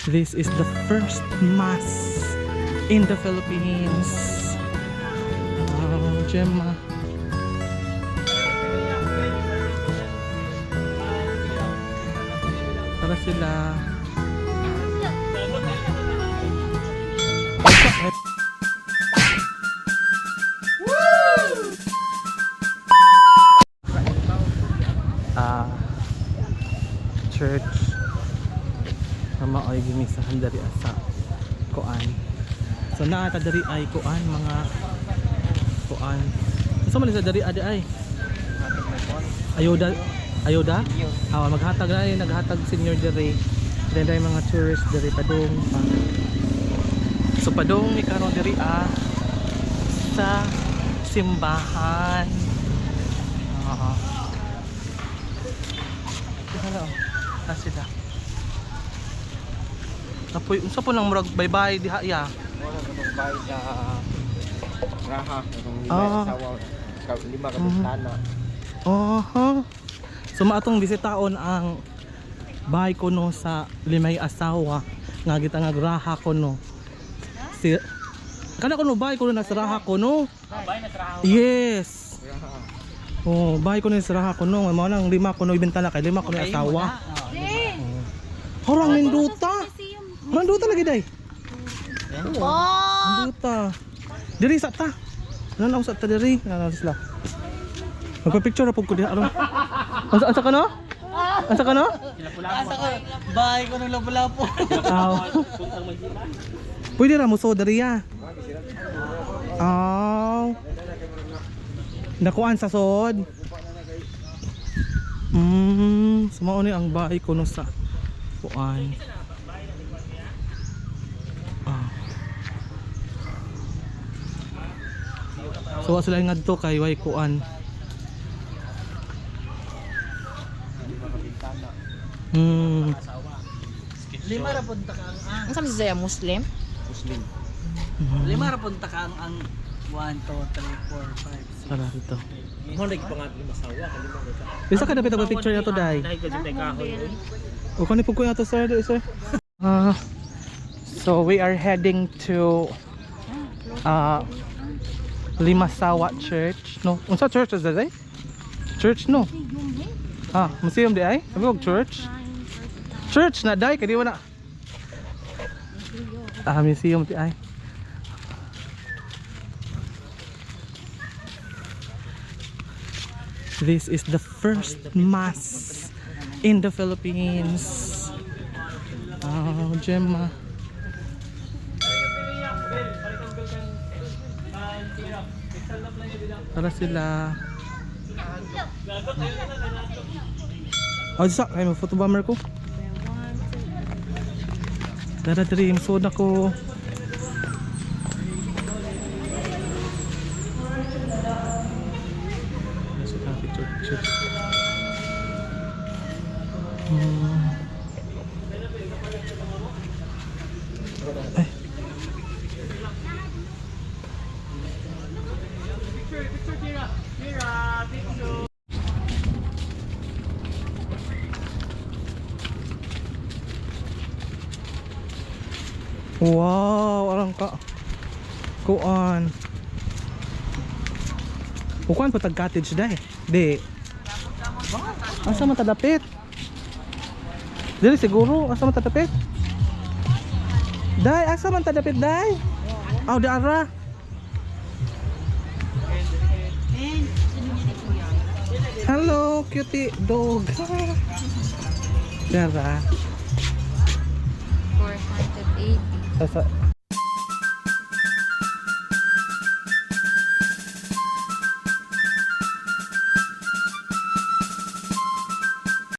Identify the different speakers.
Speaker 1: This is the first mass in the Philippines. Oh, Gemma. Tara sila. Church na ay gimisahan dari sa kuan. So naata dari ay kuan mga kuan. So man sa dari ade ay ayoda maghatag na naghatag senior dari dahil mga tourist dari padung pa. So padung ni karon dari sa simbahan. Hello. Sila. Apoy unsa po nang murag bye-bye diha ya.
Speaker 2: Wala na bye sa raha kung asawa lima ka bintana.
Speaker 1: So maatong bisitaon ang bahay kuno sa limay asawa nga gitangag raha kuno. Si kana kuno bahay kuno na sa raha kuno.
Speaker 2: Bahay na sa raha.
Speaker 1: Yes. Oh, bahay kuno sa raha kuno, mao nang lima kuno ibintana kay lima kuno asawa. Orang ninduta. Ninduta lagi day. Ninduta. Diri sa ta. Nanaw sa ta diri. Nanaw sila. Magpa-picture po ko diha aron. Asa ka no? Asa ka no?
Speaker 2: Asa ka? Bahay ko nang lapu-lapu.
Speaker 1: Pwede ra mo so diri ya. Nakuan sa sod. Sumao ni ang bahay kuno sa kuan. So sila ngadto kay way kuan.
Speaker 2: Lima ra punta ka ang
Speaker 3: Ang sa Muslim?
Speaker 2: Muslim. Lima ra punta ka ang 1 2 3 4 5 6.
Speaker 1: Para dito.
Speaker 2: Mo nagpangat lima sawa kalima ka.
Speaker 1: Isa ka dapat ang picture na to day.
Speaker 2: Dahil ka jud kahoy.
Speaker 1: O kani po ko na to sir, sir. So we are heading to Limasawa Church. No, unsa church is that? Church no. Museum di ay? Sabi ko church. Church na day kadi wala. Museum di ay. This is the first mass in the Philippines. Oh, Gemma. Tara sila. Sa ay mo photo bomber ko. Tara diri imsod ako. Wow, arang ka. Kuan. Kuan pa tag cottage dai. Di. Asa man tadapit? Dili siguro asa man tadapit? Dai, asa man tadapit dai? Aw di ara. Hello, cutie dog. Dara.
Speaker 3: 480.
Speaker 1: Asa